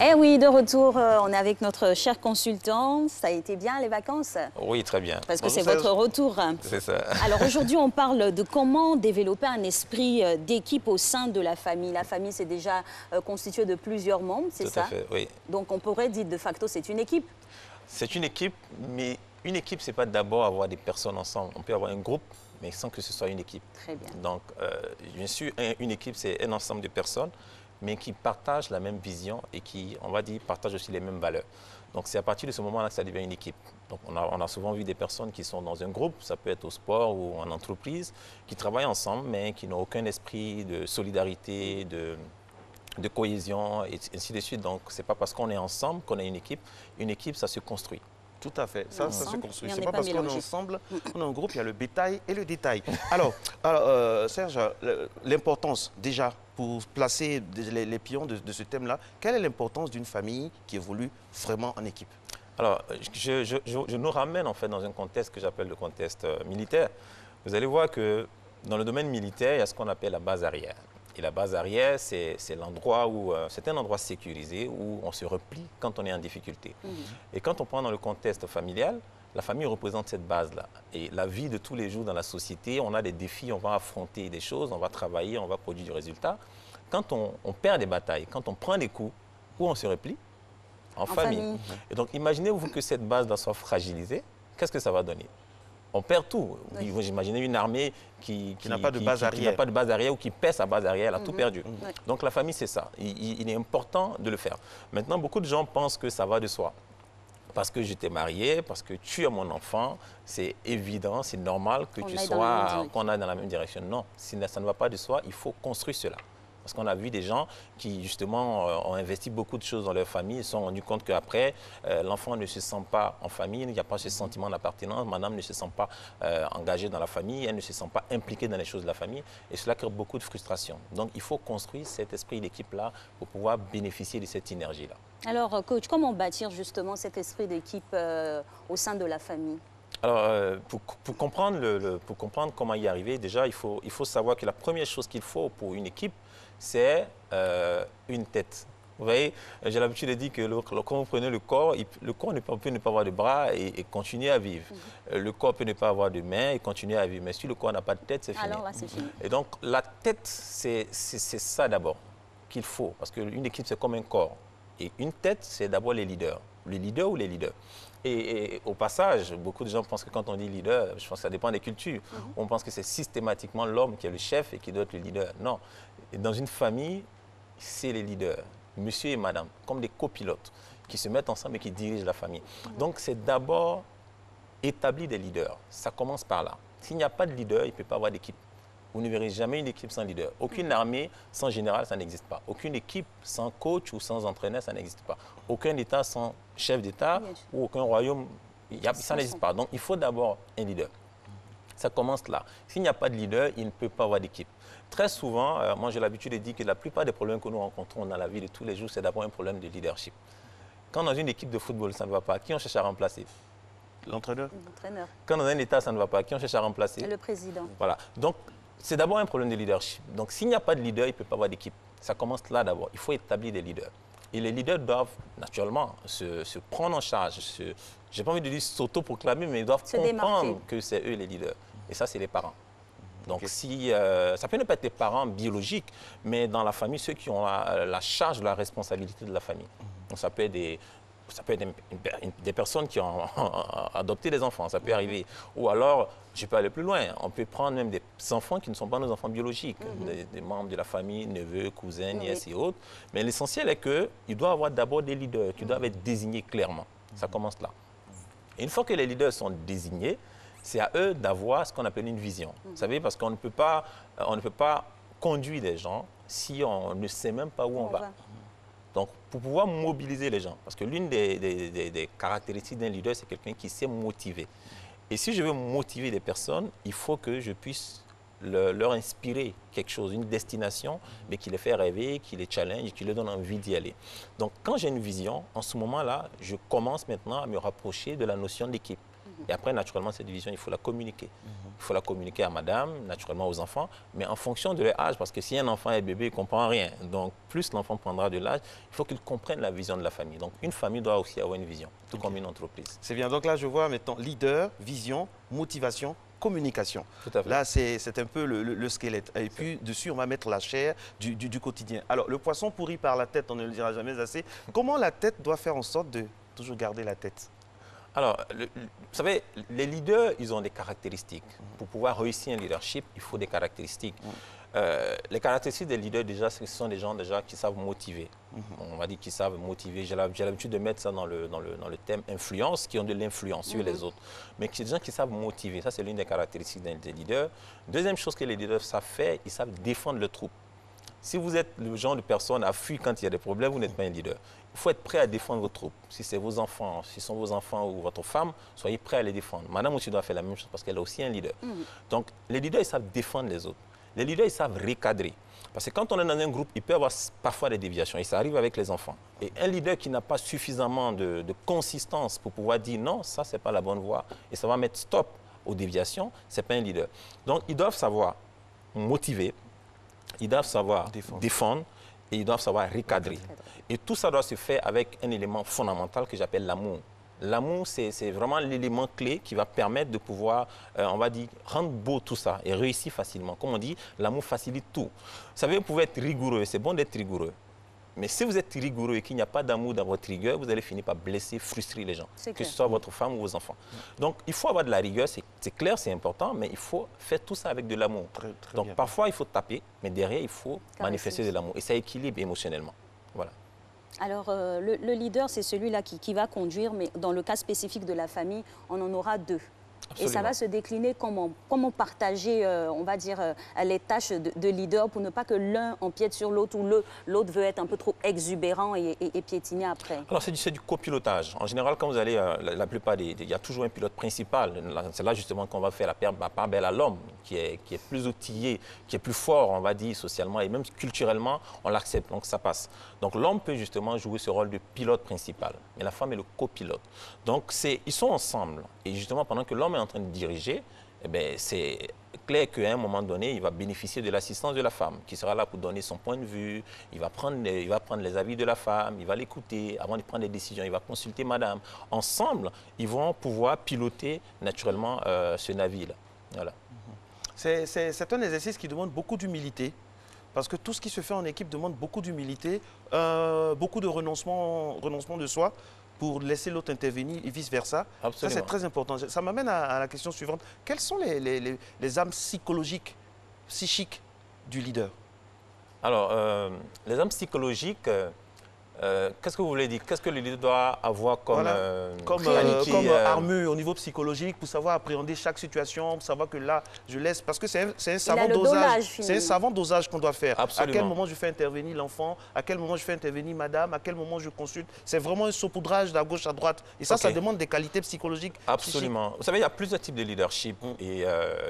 Eh oui, de retour, on est avec notre cher consultant. Ça a été bien les vacances? Oui, très bien. Parce que c'est votre retour. C'est ça. Alors aujourd'hui, on parle de comment développer un esprit d'équipe au sein de la famille. La famille, c'est déjà constitué de plusieurs membres, c'est ça? Tout à fait, oui. Donc on pourrait dire de facto, c'est une équipe? C'est une équipe, mais une équipe, ce n'est pas d'abord avoir des personnes ensemble. On peut avoir un groupe, mais sans que ce soit une équipe. Très bien. Donc, bien sûr, une équipe, c'est un ensemble de personnes, mais qui partagent la même vision et qui, on va dire, partagent aussi les mêmes valeurs. Donc, c'est à partir de ce moment-là que ça devient une équipe. Donc, on a souvent vu des personnes qui sont dans un groupe, ça peut être au sport ou en entreprise, qui travaillent ensemble, mais qui n'ont aucun esprit de solidarité, de cohésion, et ainsi de suite. Donc, ce n'est pas parce qu'on est ensemble qu'on est une équipe. Une équipe, ça se construit. Tout à fait, ça se construit. C'est pas pas parce qu'on est ensemble, on est en groupe, il y a le bétail et le détail. Alors Serge, l'importance déjà, pour placer les pions de ce thème-là, quelle est l'importance d'une famille qui évolue vraiment en équipe? Alors, je nous ramène en fait dans un contexte que j'appelle le contexte militaire. Vous allez voir que dans le domaine militaire, il y a ce qu'on appelle la base arrière. Et la base arrière, c'est l'endroit où c'est un endroit sécurisé où on se replie quand on est en difficulté. Et quand on prend dans le contexte familial, la famille représente cette base-là. Et la vie de tous les jours dans la société, on a des défis, on va affronter des choses, on va travailler, on va produire du résultat. Quand on perd des batailles, quand on prend des coups, où on se replie? En famille. Et donc, imaginez-vous que cette base-là soit fragilisée, qu'est-ce que ça va donner? On perd tout. Oui. Vous imaginez une armée qui n'a pas de base arrière ou qui perd sa base arrière, elle a tout perdu. Donc la famille, c'est ça. Il est important de le faire. Maintenant, beaucoup de gens pensent que ça va de soi. Parce que j'étais marié, parce que tu es mon enfant, c'est évident, c'est normal que qu'on aille dans la même direction. Non, si ça ne va pas de soi, il faut construire cela. Parce qu'on a vu des gens qui, justement, ont investi beaucoup de choses dans leur famille. Ils se sont rendus compte qu'après, l'enfant ne se sent pas en famille, il n'y a pas ce sentiment d'appartenance. Madame ne se sent pas engagée dans la famille, elle ne se sent pas impliquée dans les choses de la famille. Et cela crée beaucoup de frustration. Donc, il faut construire cet esprit d'équipe-là pour pouvoir bénéficier de cette énergie-là. Alors, coach, comment bâtir justement cet esprit d'équipe au sein de la famille? Alors, pour comprendre comment y arriver, déjà, il faut savoir que la première chose qu'il faut pour une équipe, c'est une tête. Vous voyez, j'ai l'habitude de dire que quand vous prenez le corps peut ne pas avoir de bras et continuer à vivre. Le corps peut ne pas avoir de mains et continuer à vivre. Mais si le corps n'a pas de tête, c'est fini. Alors là, c'est fini. Et donc, la tête, c'est ça d'abord qu'il faut. Parce qu'une équipe, c'est comme un corps. Et une tête, c'est d'abord les leaders. Le leader ou les leaders. Et au passage, beaucoup de gens pensent que quand on dit leader, je pense que ça dépend des cultures. On pense que c'est systématiquement l'homme qui est le chef et qui doit être le leader. Non. Et dans une famille, c'est les leaders, monsieur et madame, comme des copilotes qui se mettent ensemble et qui dirigent la famille. Donc c'est d'abord établir des leaders. Ça commence par là. S'il n'y a pas de leader, il ne peut pas avoir d'équipe. Vous ne verrez jamais une équipe sans leader. Aucune armée sans général, ça n'existe pas. Aucune équipe sans coach ou sans entraîneur, ça n'existe pas. Aucun État sans chef d'État ou aucun royaume, ça n'existe pas. Donc, il faut d'abord un leader. Ça commence là. S'il n'y a pas de leader, il ne peut pas avoir d'équipe. Très souvent, moi j'ai l'habitude de dire que la plupart des problèmes que nous rencontrons dans la vie de tous les jours, c'est d'abord un problème de leadership. Quand dans une équipe de football, ça ne va pas, qui on cherche à remplacer? L'entraîneur. Quand dans un État, ça ne va pas, qui on cherche à remplacer? Le président. Voilà. Donc, c'est d'abord un problème de leadership. Donc, s'il n'y a pas de leader, il ne peut pas avoir d'équipe. Ça commence là d'abord. Il faut établir des leaders. Et les leaders doivent, naturellement, se prendre en charge. Je n'ai pas envie de dire s'auto-proclamer, mais ils doivent comprendre que c'est eux les leaders. Et ça, c'est les parents. Donc, ça peut ne pas être les parents biologiques, mais dans la famille, ceux qui ont la charge, la responsabilité de la famille. Donc, ça peut être des personnes qui ont adopté des enfants, ça peut arriver. Ou alors, je peux aller plus loin, on peut prendre même des enfants qui ne sont pas nos enfants biologiques, des membres de la famille, neveux, cousins, nièces et autres. Mais l'essentiel est qu'il doit y avoir d'abord des leaders qui doivent être désignés clairement. Ça commence là. Et une fois que les leaders sont désignés, c'est à eux d'avoir ce qu'on appelle une vision. Vous savez, parce qu'on ne peut pas conduire des gens si on ne sait même pas où on va. Donc, pour pouvoir mobiliser les gens, parce que l'une des caractéristiques d'un leader, c'est quelqu'un qui sait motiver. Et si je veux motiver des personnes, il faut que je puisse leur inspirer quelque chose, une destination, mais qui les fait rêver, qui les challenge, qui leur donne envie d'y aller. Donc, quand j'ai une vision, en ce moment-là, je commence maintenant à me rapprocher de la notion d'équipe. Et après, naturellement, cette vision, il faut la communiquer. Il faut la communiquer à madame, naturellement aux enfants, mais en fonction de leur âge, parce que si un enfant est bébé, il ne comprend rien. Donc, plus l'enfant prendra de l'âge, il faut qu'il comprenne la vision de la famille. Donc, une famille doit aussi avoir une vision, tout comme une entreprise. C'est bien. Donc là, je vois maintenant leader, vision, motivation, communication. Tout à fait. Là, c'est un peu le squelette. Et puis, dessus, on va mettre la chair du quotidien. Alors, le poisson pourri par la tête, on ne le dira jamais assez. Comment la tête doit faire en sorte de toujours garder la tête? Alors, vous savez, les leaders, ils ont des caractéristiques. Pour pouvoir réussir un leadership, il faut des caractéristiques. Les caractéristiques des leaders, déjà, ce sont des gens déjà qui savent motiver. On va dire qu'ils savent motiver. J'ai l'habitude de mettre ça dans le thème influence, qui ont de l'influence sur les autres. Mais c'est des gens qui savent motiver. Ça, c'est l'une des caractéristiques des leaders. Deuxième chose que les leaders savent faire, ils savent défendre le troupe. Si vous êtes le genre de personne à fuir quand il y a des problèmes, vous n'êtes pas un leader. Il faut être prêt à défendre vos troupes. Si c'est vos enfants, si ce sont vos enfants ou votre femme, soyez prêt à les défendre. Madame aussi doit faire la même chose parce qu'elle a aussi un leader. Donc, les leaders, ils savent défendre les autres. Les leaders, ils savent recadrer. Parce que quand on est dans un groupe, il peut y avoir parfois des déviations. Et ça arrive avec les enfants. Et un leader qui n'a pas suffisamment de consistance pour pouvoir dire non, ça, ce n'est pas la bonne voie. Et ça va mettre stop aux déviations, ce n'est pas un leader. Donc, ils doivent savoir motiver. Ils doivent savoir défendre et ils doivent savoir recadrer. Et tout ça doit se faire avec un élément fondamental que j'appelle l'amour. L'amour, c'est vraiment l'élément clé qui va permettre de pouvoir, on va dire, rendre beau tout ça et réussir facilement. Comme on dit, l'amour facilite tout. Vous savez, vous pouvez être rigoureux, c'est bon d'être rigoureux. Mais si vous êtes rigoureux et qu'il n'y a pas d'amour dans votre rigueur, vous allez finir par blesser, frustrer les gens, que ce soit votre femme ou vos enfants. Donc, il faut avoir de la rigueur, c'est clair, c'est important, mais il faut faire tout ça avec de l'amour. Donc, bien. Parfois, il faut taper, mais derrière, il faut manifester de l'amour. Et ça équilibre émotionnellement. Voilà. Alors, le leader, c'est celui-là qui va conduire, mais dans le cas spécifique de la famille, on en aura deux. Absolument. Et ça va se décliner comment partager, on va dire, les tâches de leader pour ne pas que l'un empiète sur l'autre ou l'autre veut être un peu trop exubérant et piétiner après. Alors, c'est du copilotage. En général, quand vous allez, la plupart il y a toujours un pilote principal. C'est là justement qu'on va faire la part belle à l'homme, qui est plus outillé, qui est plus fort, on va dire, socialement et même culturellement, on l'accepte, donc ça passe. Donc, l'homme peut justement jouer ce rôle de pilote principal, mais la femme est le copilote. Donc, ils sont ensemble. Et justement, pendant que l'homme est en train de diriger, eh bien, c'est clair qu'à un moment donné, il va bénéficier de l'assistance de la femme, qui sera là pour donner son point de vue, il va prendre les avis de la femme, il va l'écouter, avant de prendre des décisions, il va consulter madame. Ensemble, ils vont pouvoir piloter naturellement ce navire-là. Voilà. C'est un exercice qui demande beaucoup d'humilité, parce que tout ce qui se fait en équipe demande beaucoup d'humilité, beaucoup de renoncement de soi, pour laisser l'autre intervenir et vice-versa. Ça, c'est très important. Ça m'amène à la question suivante. Quelles sont les âmes psychiques du leader? Alors, les âmes psychologiques, qu'est-ce que vous voulez dire? Qu'est-ce que le leader doit avoir comme, comme armure au niveau psychologique pour savoir appréhender chaque situation, pour savoir que là, je laisse... Parce que c'est un savant dosage. C'est un savant dosage qu'on doit faire. Absolument. À quel moment je fais intervenir l'enfant, à quel moment je fais intervenir madame, à quel moment je consulte. C'est vraiment un saupoudrage de gauche à droite. Et ça, ça demande des qualités psychologiques. Absolument. Vous savez, il y a plusieurs types de leadership. Et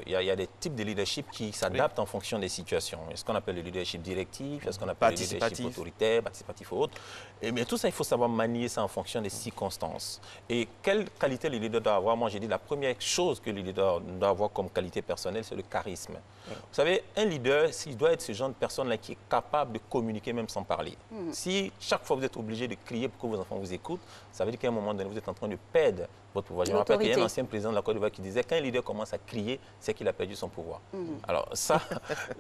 il y a des types de leadership qui s'adaptent en fonction des situations. Il y a ce qu'on appelle le leadership directif, il y a ce qu'on appelle le leadership autoritaire, participatif ou autre. Mais tout ça, il faut savoir manier ça en fonction des circonstances. Et quelle qualité le leader doit avoir? Moi, j'ai dit la première chose que le leader doit avoir comme qualité personnelle, c'est le charisme. Vous savez, un leader, il doit être ce genre de personne-là qui est capable de communiquer même sans parler. Si chaque fois vous êtes obligé de crier pour que vos enfants vous écoutent, ça veut dire qu'à un moment donné, vous êtes en train de perdre votre pouvoir. Je me rappelle qu'il y a un ancien président de la Côte d'Ivoire qui disait qu'un leader commence à crier, c'est qu'il a perdu son pouvoir. Alors ça,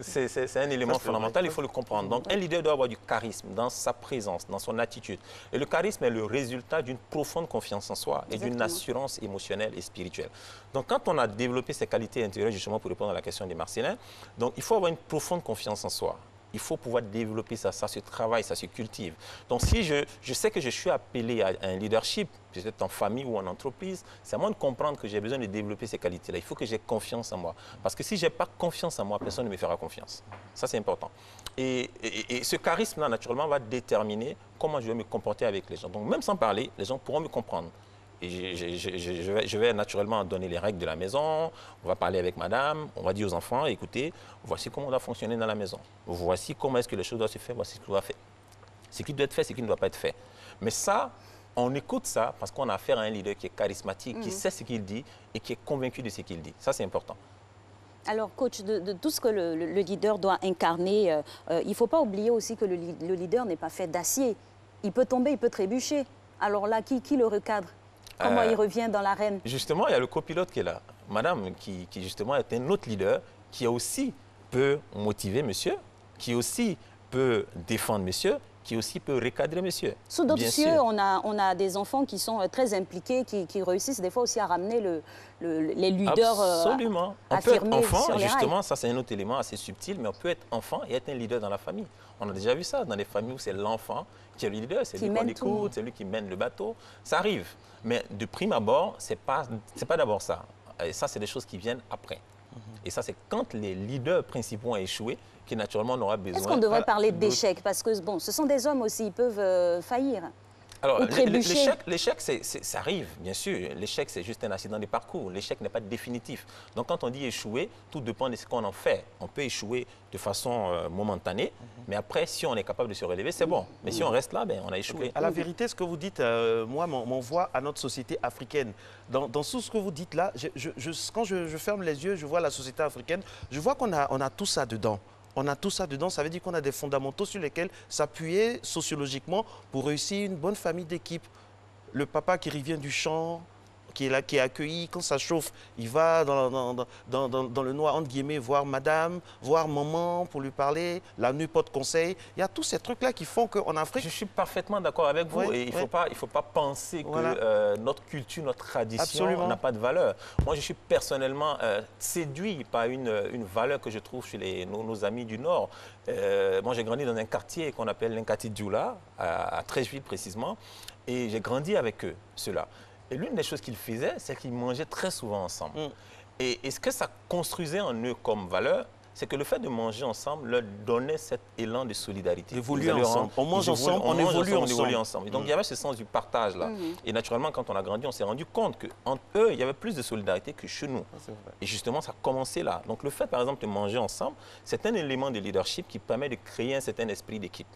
c'est un élément fondamental, il faut le comprendre. Donc un leader doit avoir du charisme dans sa présence, dans son attitude. Et le charisme est le résultat d'une profonde confiance en soi et d'une assurance émotionnelle et spirituelle. Donc quand on a développé ces qualités intérieures, justement pour répondre à la question des Marcéliens, donc il faut avoir une profonde confiance en soi. Il faut pouvoir développer ça, ça se travaille, ça se cultive. Donc si je sais que je suis appelé à un leadership, peut-être en famille ou en entreprise, c'est à moi de comprendre que j'ai besoin de développer ces qualités-là. Il faut que j'ai confiance en moi. Parce que si je n'ai pas confiance en moi, personne ne me fera confiance. Ça, c'est important. Et ce charisme-là, naturellement, va déterminer comment je vais me comporter avec les gens. Donc même sans parler, les gens pourront me comprendre. Et je vais naturellement donner les règles de la maison, on va parler avec madame, on va dire aux enfants, écoutez, voici comment on doit fonctionner dans la maison. Voici comment est-ce que les choses doivent se faire, voici ce qui doit être fait. Ce qui doit être fait, ce qui ne doit pas être fait. Mais ça, on écoute ça parce qu'on a affaire à un leader qui est charismatique, qui sait ce qu'il dit et qui est convaincu de ce qu'il dit. Ça, c'est important. Alors, coach, de tout ce que le leader doit incarner, il ne faut pas oublier aussi que le leader n'est pas fait d'acier. Il peut tomber, il peut trébucher. Alors là, qui le recadre? Comment il revient dans l'arène? Justement, il y a le copilote qui est là. Madame, qui justement est un autre leader, qui aussi peut motiver monsieur, qui aussi peut défendre monsieur, qui aussi peut recadrer monsieur. Sous d'autres cieux, on a des enfants qui sont très impliqués, qui réussissent des fois aussi à ramener les leaders Absolument. On peut affirmés être enfant, sur les justement, rails. ça c'est un autre élément assez subtil, mais on peut être enfant et être un leader dans la famille. On a déjà vu ça dans des familles où c'est l'enfant qui est le leader, c'est lui qu'on écoute, c'est lui qui mène le bateau. Ça arrive. Mais de prime abord, c'est pas d'abord ça. Et ça, c'est des choses qui viennent après. Et ça, c'est quand les leaders principaux ont échoué, qui naturellement on aura besoin. Est-ce qu'on devrait parler d'échec? Parce que bon, ce sont des hommes aussi, ils peuvent faillir. Alors, ou trébucher. l'échec, ça arrive, bien sûr. L'échec, c'est juste un accident de parcours. L'échec n'est pas définitif. Donc, quand on dit échouer, tout dépend de ce qu'on en fait. On peut échouer de façon momentanée, mais après, si on est capable de se relever, c'est bon. Mais si on reste là, ben, on a échoué. À la vérité, ce que vous dites, moi, m'envoie à notre société africaine. Dans tout ce que vous dites là, quand je ferme les yeux, je vois la société africaine, je vois qu'on a tout ça dedans. On a tout ça dedans, ça veut dire qu'on a des fondamentaux sur lesquels s'appuyer sociologiquement pour réussir une bonne famille d'équipe. Le papa qui revient du champ, qui est là, qui est accueilli, quand ça chauffe, il va dans le noir, entre guillemets, voir madame, voir maman pour lui parler, la nuit, pas de conseil. Il y a tous ces trucs-là qui font qu'en Afrique... Je suis parfaitement d'accord avec vous. Et il ne faut pas penser que notre culture, notre tradition n'a pas de valeur. Moi, je suis personnellement séduit par une valeur que je trouve chez nos amis du Nord. Moi, j'ai grandi dans un quartier qu'on appelle l'Inkati Dioula, à Treichville précisément, et j'ai grandi avec eux, ceux-là. Et l'une des choses qu'ils faisaient, c'est qu'ils mangeaient très souvent ensemble. Et ce que ça construisait en eux comme valeur, c'est que le fait de manger ensemble leur donnait cet élan de solidarité. Évoluer ensemble. On mange ensemble, on évolue ensemble. Et donc, il y avait ce sens du partage là. Et naturellement, quand on a grandi, on s'est rendu compte qu'entre eux, il y avait plus de solidarité que chez nous. Et justement, ça a commencé là. Donc, le fait, par exemple, de manger ensemble, c'est un élément de leadership qui permet de créer un certain esprit d'équipe.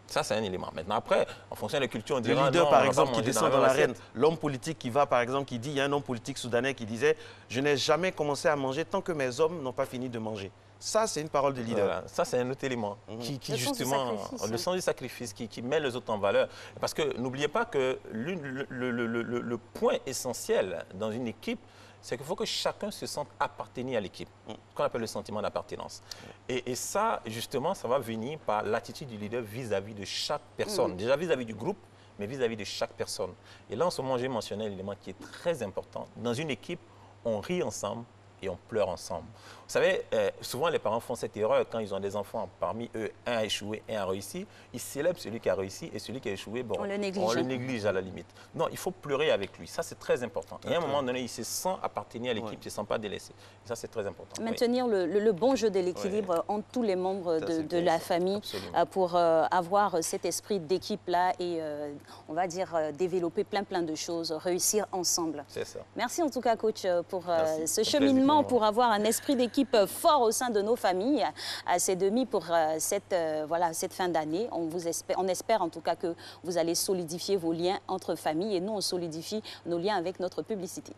Ça, c'est un élément. Maintenant, après, en fonction des cultures, on dira... Le leader, non, par exemple, qui descend dans l'arène, assiette. l'homme politique qui va, par exemple, qui dit, il y a un homme politique soudanais qui disait « Je n'ai jamais commencé à manger tant que mes hommes n'ont pas fini de manger ». Ça, c'est une parole de leader. Voilà. Ça, c'est un autre élément qui justement, le sens du sacrifice, qui met les autres en valeur. Parce que n'oubliez pas que le point essentiel dans une équipe, c'est qu'il faut que chacun se sente appartenir à l'équipe, qu'on appelle le sentiment d'appartenance. Et ça, justement, ça va venir par l'attitude du leader vis-à-vis de chaque personne. Déjà vis-à-vis du groupe, mais vis-à-vis de chaque personne. Et là, en ce moment, j'ai mentionné un élément qui est très important. Dans une équipe, on rit ensemble et on pleure ensemble. Vous savez, souvent les parents font cette erreur quand ils ont des enfants. Parmi eux, un a échoué, un a réussi. Ils célèbrent celui qui a réussi et celui qui a échoué, bon, on le néglige à la limite. Non, il faut pleurer avec lui. Ça, c'est très important. Et à un moment donné, il se sent appartenir à l'équipe, il ne se sent pas délaissé. Et ça, c'est très important. Maintenir le bon jeu de l'équilibre entre tous les membres de la famille pour avoir cet esprit d'équipe-là et, on va dire, développer plein de choses, réussir ensemble. C'est ça. Merci en tout cas, coach, pour ce cheminement, pour avoir un esprit d'équipe fort au sein de nos familles à ces demi pour cette fin d'année. On espère en tout cas que vous allez solidifier vos liens entre familles et nous, on solidifie nos liens avec notre publicité.